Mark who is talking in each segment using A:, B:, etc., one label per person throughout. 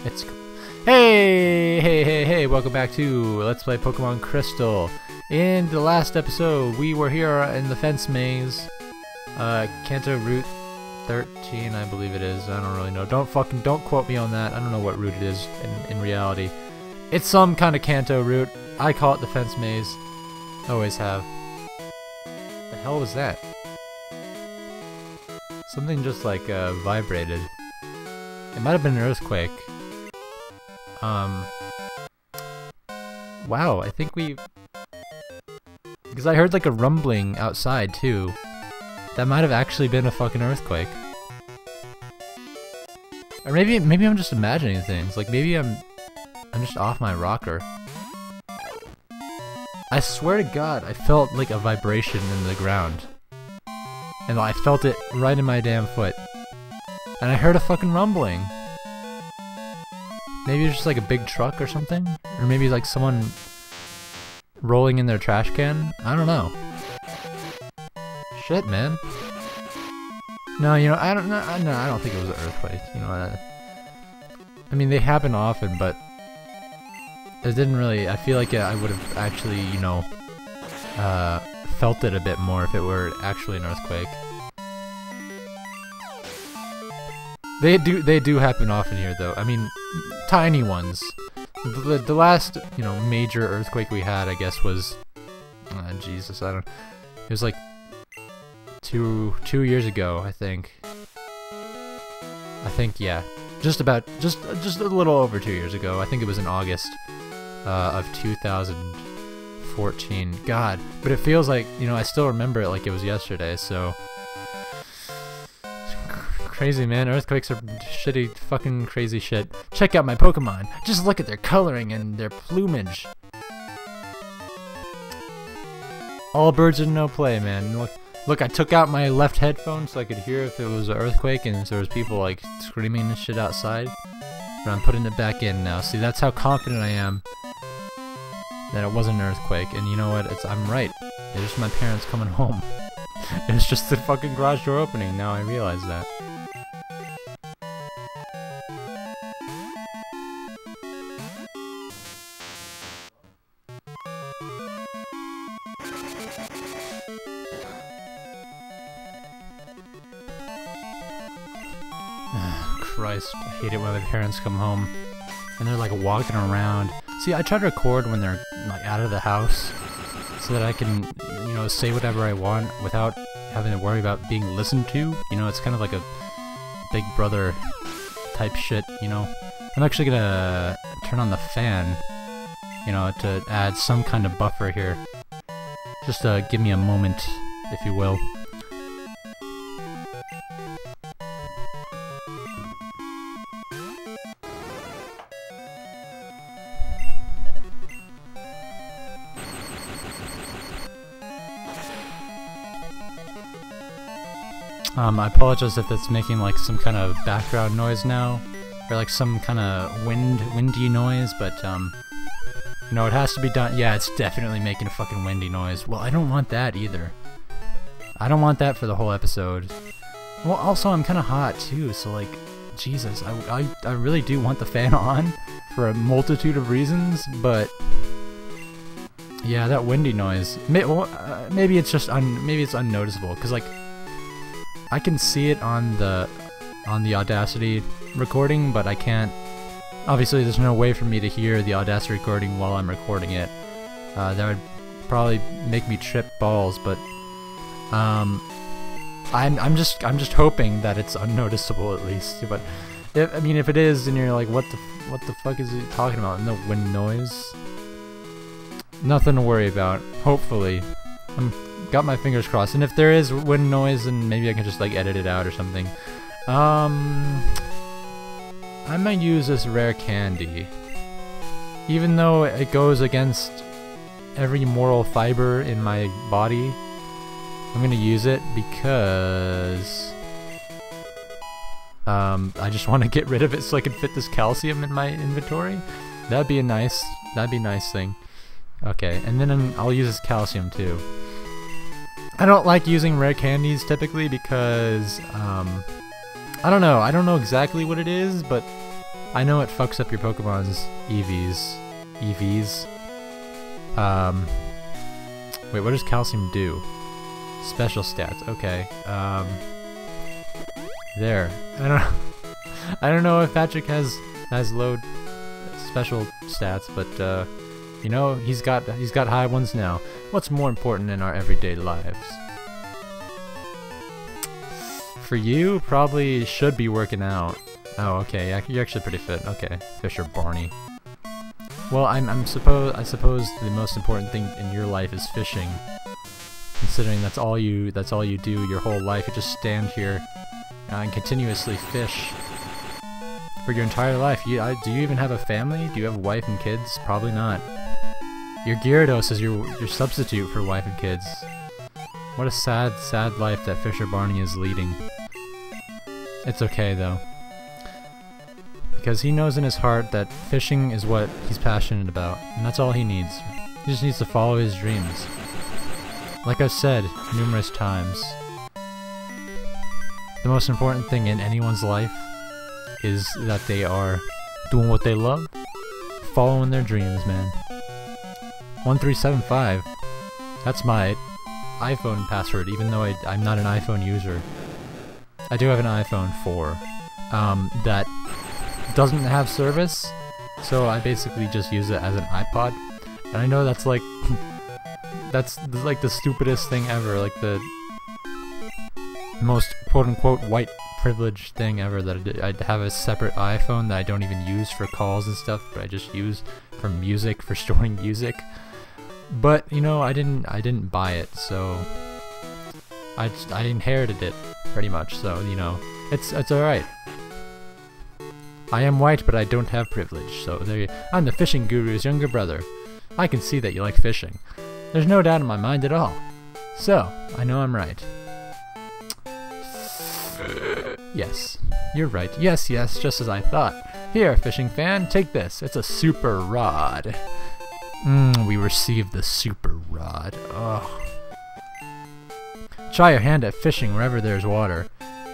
A: It's hey, welcome back to Let's Play Pokemon Crystal. In the last episode, we were here in the fence maze. Kanto Route 13, I believe it is. I don't really know. Don't quote me on that. I don't know what route it is in reality. It's some kind of Kanto Route. I call it the fence maze. Always have. The hell was that? Something just like vibrated. It might have been an earthquake. Wow, I think we... Because I heard like a rumbling outside too. That might have actually been a fucking earthquake. Or maybe I'm just imagining things. Like maybe I'm just off my rocker. I swear to God, I felt like a vibration in the ground. And I felt it right in my damn foot. And I heard a fucking rumbling. Maybe it's just like a big truck or something? Or maybe like someone rolling in their trash can? I don't know. Shit, man. No, you know, I don't think it was an earthquake. You know, I mean, they happen often, but it didn't really... I feel like I would have actually, you know, felt it a bit more if it were actually an earthquake. They do happen often here, though. I mean, tiny ones. The last, you know, major earthquake we had, I guess, was... Jesus, I don't... It was like two years ago, I think. Yeah. Just a little over 2 years ago. I think it was in August of 2014. God, but it feels like, you know, I still remember it like it was yesterday, so... Crazy, man. Earthquakes are shitty, fucking crazy shit. Check out my Pokemon. Just look at their coloring and their plumage. All birds are no play, man. Look, I took out my left headphone so I could hear if it was an earthquake and if there was people like screaming and shit outside. But I'm putting it back in now. See, that's how confident I am that it wasn't an earthquake. And you know what? I'm right. It's just my parents coming home. It's just the fucking garage door opening. Now I realize that. Christ, I hate it when my parents come home and they're like walking around. See, I try to record when they're like out of the house so that I can, you know, say whatever I want without having to worry about being listened to. You know, it's kind of like a Big Brother type shit, you know. I'm actually gonna turn on the fan, you know, to add some kind of buffer here. Just give me a moment, if you will. I apologize if it's making like some kind of background noise now, or like some kind of windy noise, but you know, it has to be done. Yeah, it's definitely making a fucking windy noise. Well, I don't want that either. I don't want that for the whole episode. Well, also I'm kind of hot too, so like, Jesus, I really do want the fan on for a multitude of reasons, but yeah, that windy noise. Maybe it's just maybe it's unnoticeable, because like, I can see it on the Audacity recording, but I can't. Obviously, there's no way for me to hear the Audacity recording while I'm recording it. That would probably make me trip balls. But I'm just hoping that it's unnoticeable at least. But I mean, if it is, and you're like, what the fuck is he talking about? No wind noise. Nothing to worry about. Hopefully. Got my fingers crossed, and if there is wind noise, then maybe I can just like edit it out or something. I might use this rare candy, even though it goes against every moral fiber in my body. I'm gonna use it because I just want to get rid of it so I can fit this calcium in my inventory. That'd be a nice thing. Okay, and then I'll use this calcium too. I don't like using rare candies typically because, I don't know exactly what it is, but I know it fucks up your Pokemon's EVs. Wait, what does calcium do? Special stats. Okay. There. I don't know if Patrick has low special stats, but you know, he's got high ones now. What's more important in our everyday lives? For you, probably should be working out. Oh, okay. You're actually pretty fit. Okay, Fisher Barney. Well, I suppose the most important thing in your life is fishing. Considering that's all you do your whole life. You just stand here and continuously fish for your entire life. Do you even have a family? Do you have a wife and kids? Probably not. Your Gyarados is your substitute for wife and kids. What a sad life that Fisher Barney is leading. It's okay though, because he knows in his heart that fishing is what he's passionate about, and that's all he needs. He just needs to follow his dreams. Like I've said numerous times, the most important thing in anyone's life is that they are doing what they love, following their dreams, man. 1375, that's my iPhone password, even though I'm not an iPhone user. I do have an iPhone 4 that doesn't have service, so I basically just use it as an iPod. And I know that's like that's like the stupidest thing ever, like the most quote-unquote white privilege thing ever, that I'd have a separate iPhone that I don't even use for calls and stuff, but I just use for music, for storing music. But you know, I didn't buy it, so I inherited it pretty much. So you know, it's all right. I am white, but I don't have privilege. So I'm the fishing guru's younger brother. I can see that you like fishing. There's no doubt in my mind at all. So I know I'm right. Yes, you're right. Yes, just as I thought. Here, fishing fan, take this. It's a super rod. We received the super rod. Ugh. Try your hand at fishing wherever there's water.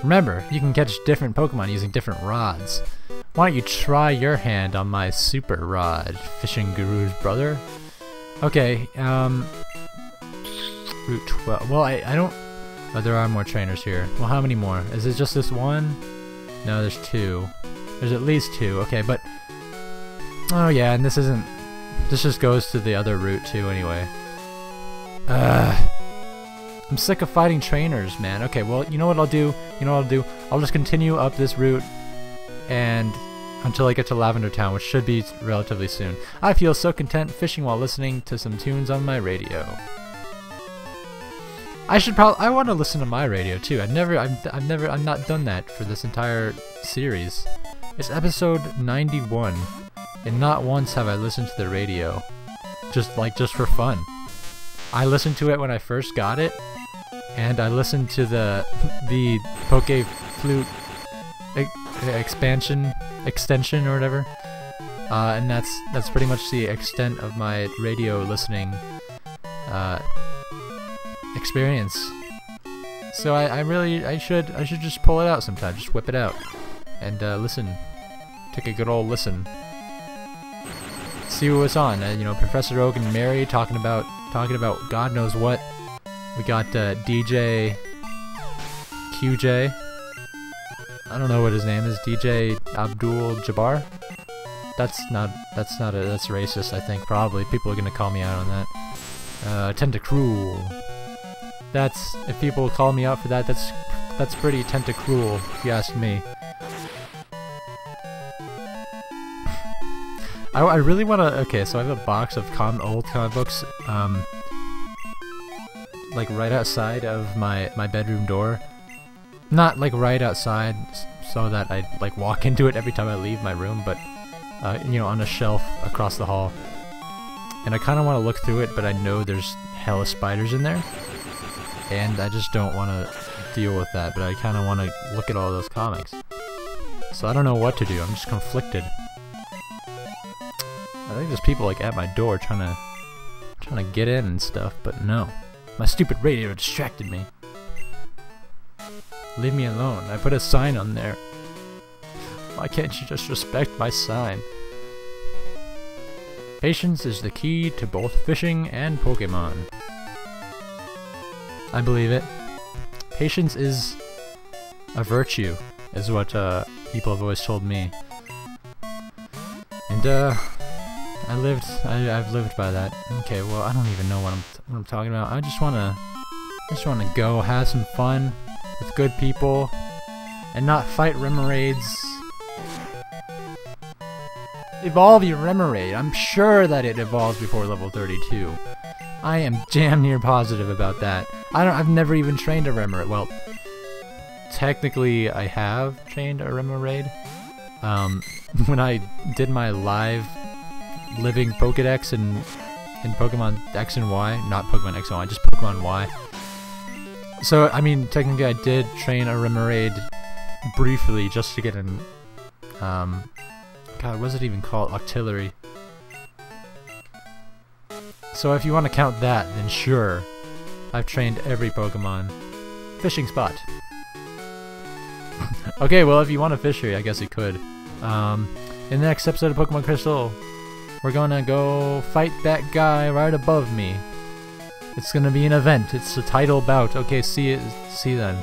A: Remember, you can catch different Pokemon using different rods. Why don't you try your hand on my super rod, fishing guru's brother? Okay, Route 12. Well, I don't... Oh, there are more trainers here. Well, how many more? Is it just this one? No, there's two. There's at least two. Okay, but... Oh yeah, and this isn't... This just goes to the other route too, anyway. I'm sick of fighting trainers, man. Okay, well, you know what I'll do? I'll just continue up this route and until I get to Lavender Town, which should be relatively soon. I feel so content fishing while listening to some tunes on my radio. I want to listen to my radio too. I've not done that for this entire series. It's episode 91, and not once have I listened to the radio. Just for fun. I listened to it when I first got it, and I listened to the Poke Flute extension or whatever, and that's pretty much the extent of my radio listening experience. So I should just pull it out sometime, just whip it out and listen, take a good old listen, see what was on. You know, Professor Oak and Mary talking about God knows what. We got DJ QJ. I don't know what his name is. DJ Abdul Jabbar. That's racist, I think. Probably people are gonna call me out on that. Tentacruel. That's, if people call me out for that, that's pretty tentacruel, if you ask me. I really wanna. Okay, so I have a box of old comic books. Like right outside of my bedroom door. Not like right outside so that I like walk into it every time I leave my room, but you know, on a shelf across the hall. And I kind of want to look through it, but I know there's hella spiders in there, and I just don't want to deal with that, but I kind of want to look at all those comics. So I don't know what to do. I'm just conflicted. I think there's people like at my door trying to get in and stuff, but no. My stupid radio distracted me. Leave me alone. I put a sign on there. Why can't you just respect my sign? Patience is the key to both fishing and Pokemon. I believe it. Patience is a virtue, is what people have always told me. And I've lived by that. Okay, well, I don't even know what I'm talking about. I just wanna go have some fun with good people and not fight Remoraid's. Evolve your Remoraid. I'm sure that it evolves before level 32. I am damn near positive about that. I've never even trained a Remoraid. Well, technically I have trained a Remoraid. When I did my live living Pokedex in Pokemon X and Y, not Pokemon X and Y, just Pokemon Y. So, I mean, technically I did train a Remoraid briefly just to get an, God, what is it even called? Octillery. So if you want to count that, then sure, I've trained every Pokemon. Fishing spot. Okay, well, if you want a fishery, I guess you could. In the next episode of Pokemon Crystal, we're gonna go fight that guy right above me. It's gonna be an event. It's a title bout. Okay, see you then.